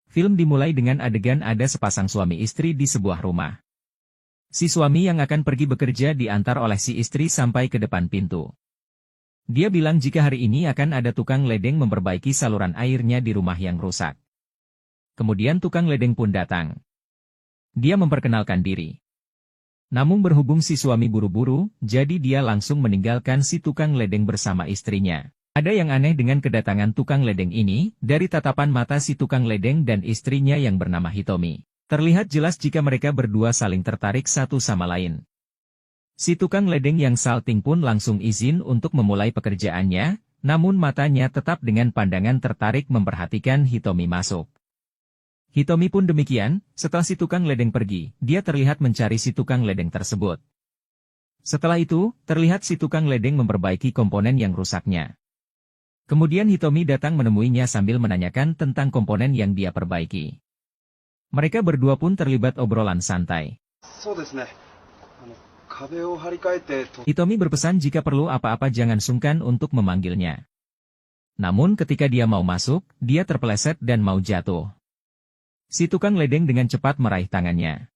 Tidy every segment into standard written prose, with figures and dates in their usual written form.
Film dimulai dengan adegan ada sepasang suami istri di sebuah rumah. Si suami yang akan pergi bekerja diantar oleh si istri sampai ke depan pintu. Dia bilang jika hari ini akan ada tukang ledeng memperbaiki saluran airnya di rumah yang rusak. Kemudian tukang ledeng pun datang. Dia memperkenalkan diri. Namun berhubung si suami buru-buru, jadi dia langsung meninggalkan si tukang ledeng bersama istrinya. Ada yang aneh dengan kedatangan tukang ledeng ini, dari tatapan mata si tukang ledeng dan istrinya yang bernama Hitomi. Terlihat jelas jika mereka berdua saling tertarik satu sama lain. Si tukang ledeng yang salting pun langsung izin untuk memulai pekerjaannya, namun matanya tetap dengan pandangan tertarik memperhatikan Hitomi masuk. Hitomi pun demikian, setelah si tukang ledeng pergi, dia terlihat mencari si tukang ledeng tersebut. Setelah itu, terlihat si tukang ledeng memperbaiki komponen yang rusaknya. Kemudian Hitomi datang menemuinya sambil menanyakan tentang komponen yang dia perbaiki. Mereka berdua pun terlibat obrolan santai. Hitomi berpesan jika perlu apa-apa jangan sungkan untuk memanggilnya. Namun ketika dia mau masuk, dia terpeleset dan mau jatuh. Si tukang ledeng dengan cepat meraih tangannya.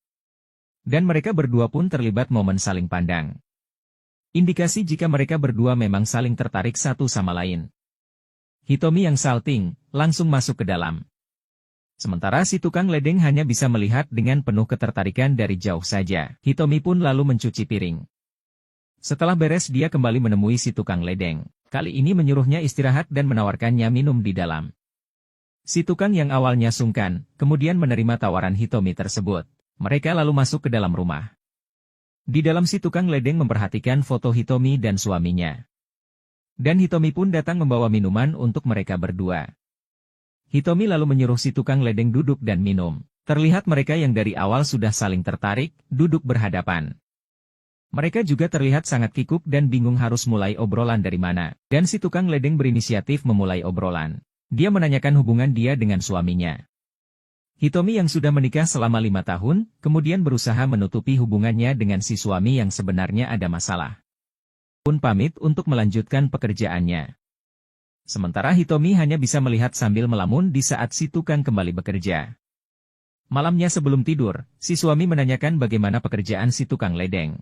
Dan mereka berdua pun terlibat momen saling pandang. Indikasi jika mereka berdua memang saling tertarik satu sama lain. Hitomi yang salting, langsung masuk ke dalam. Sementara si tukang ledeng hanya bisa melihat dengan penuh ketertarikan dari jauh saja. Hitomi pun lalu mencuci piring. Setelah beres dia kembali menemui si tukang ledeng. Kali ini menyuruhnya istirahat dan menawarkannya minum di dalam. Si tukang yang awalnya sungkan, kemudian menerima tawaran Hitomi tersebut. Mereka lalu masuk ke dalam rumah. Di dalam si tukang ledeng memperhatikan foto Hitomi dan suaminya. Dan Hitomi pun datang membawa minuman untuk mereka berdua. Hitomi lalu menyuruh si tukang ledeng duduk dan minum. Terlihat mereka yang dari awal sudah saling tertarik, duduk berhadapan. Mereka juga terlihat sangat kikuk dan bingung harus mulai obrolan dari mana. Dan si tukang ledeng berinisiatif memulai obrolan. Dia menanyakan hubungan dia dengan suaminya. Hitomi yang sudah menikah selama 5 tahun, kemudian berusaha menutupi hubungannya dengan si suami yang sebenarnya ada masalah. Pun pamit untuk melanjutkan pekerjaannya. Sementara Hitomi hanya bisa melihat sambil melamun di saat si tukang kembali bekerja. Malamnya sebelum tidur, si suami menanyakan bagaimana pekerjaan si tukang ledeng.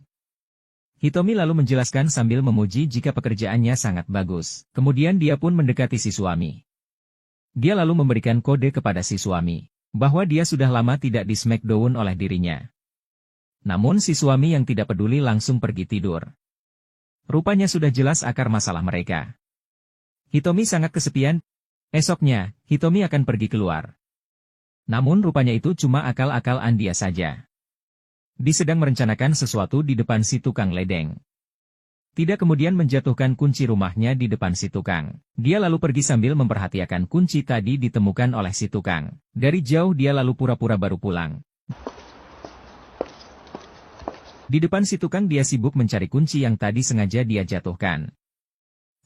Hitomi lalu menjelaskan sambil memuji jika pekerjaannya sangat bagus. Kemudian dia pun mendekati si suami. Dia lalu memberikan kode kepada si suami, bahwa dia sudah lama tidak di smackdown oleh dirinya. Namun si suami yang tidak peduli langsung pergi tidur. Rupanya sudah jelas akar masalah mereka. Hitomi sangat kesepian. Esoknya, Hitomi akan pergi keluar. Namun rupanya itu cuma akal-akalan dia saja. Dia sedang merencanakan sesuatu di depan si tukang ledeng. Tidak kemudian menjatuhkan kunci rumahnya di depan si tukang. Dia lalu pergi sambil memperhatikan kunci tadi ditemukan oleh si tukang. Dari jauh dia lalu pura-pura baru pulang. Di depan si tukang dia sibuk mencari kunci yang tadi sengaja dia jatuhkan.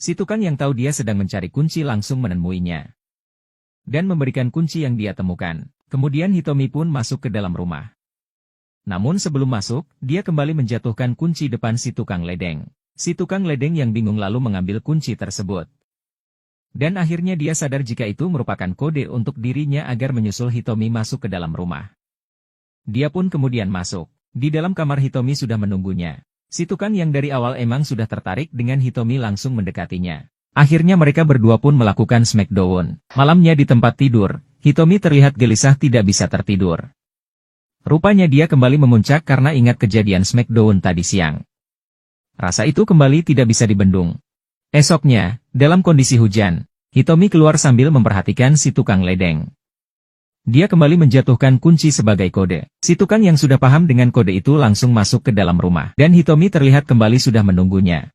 Si tukang yang tahu dia sedang mencari kunci langsung menemuinya. Dan memberikan kunci yang dia temukan. Kemudian Hitomi pun masuk ke dalam rumah. Namun sebelum masuk, dia kembali menjatuhkan kunci depan si tukang ledeng. Si tukang ledeng yang bingung lalu mengambil kunci tersebut. Dan akhirnya dia sadar jika itu merupakan kode untuk dirinya agar menyusul Hitomi masuk ke dalam rumah. Dia pun kemudian masuk. Di dalam kamar Hitomi sudah menunggunya. Si tukang yang dari awal emang sudah tertarik dengan Hitomi langsung mendekatinya. Akhirnya mereka berdua pun melakukan smackdown. Malamnya di tempat tidur, Hitomi terlihat gelisah tidak bisa tertidur. Rupanya dia kembali memuncak karena ingat kejadian smackdown tadi siang. Rasa itu kembali tidak bisa dibendung. Esoknya, dalam kondisi hujan, Hitomi keluar sambil memperhatikan si tukang ledeng. Dia kembali menjatuhkan kunci sebagai kode. Si tukang yang sudah paham dengan kode itu langsung masuk ke dalam rumah. Dan Hitomi terlihat kembali sudah menunggunya.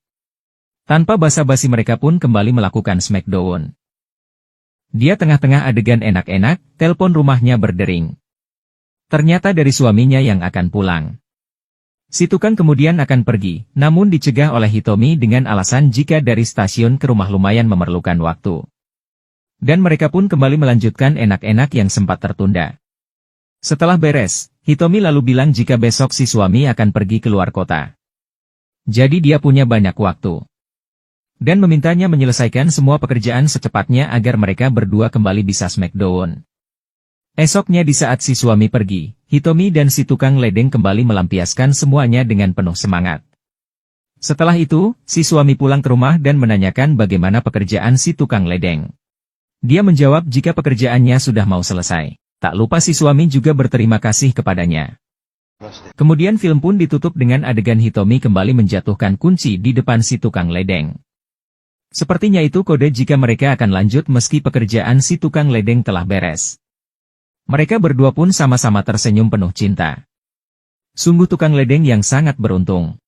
Tanpa basa-basi mereka pun kembali melakukan smackdown. Dia tengah-tengah adegan enak-enak, telepon rumahnya berdering. Ternyata dari suaminya yang akan pulang. Si tukang kemudian akan pergi, namun dicegah oleh Hitomi dengan alasan jika dari stasiun ke rumah lumayan memerlukan waktu. Dan mereka pun kembali melanjutkan enak-enak yang sempat tertunda. Setelah beres, Hitomi lalu bilang jika besok si suami akan pergi keluar kota. Jadi dia punya banyak waktu. Dan memintanya menyelesaikan semua pekerjaan secepatnya agar mereka berdua kembali bisa smackdown. Esoknya di saat si suami pergi, Hitomi dan si tukang ledeng kembali melampiaskan semuanya dengan penuh semangat. Setelah itu, si suami pulang ke rumah dan menanyakan bagaimana pekerjaan si tukang ledeng. Dia menjawab jika pekerjaannya sudah mau selesai. Tak lupa si suami juga berterima kasih kepadanya. Kemudian film pun ditutup dengan adegan Hitomi kembali menjatuhkan kunci di depan si tukang ledeng. Sepertinya itu kode jika mereka akan lanjut meski pekerjaan si tukang ledeng telah beres. Mereka berdua pun sama-sama tersenyum penuh cinta. Sungguh tukang ledeng yang sangat beruntung.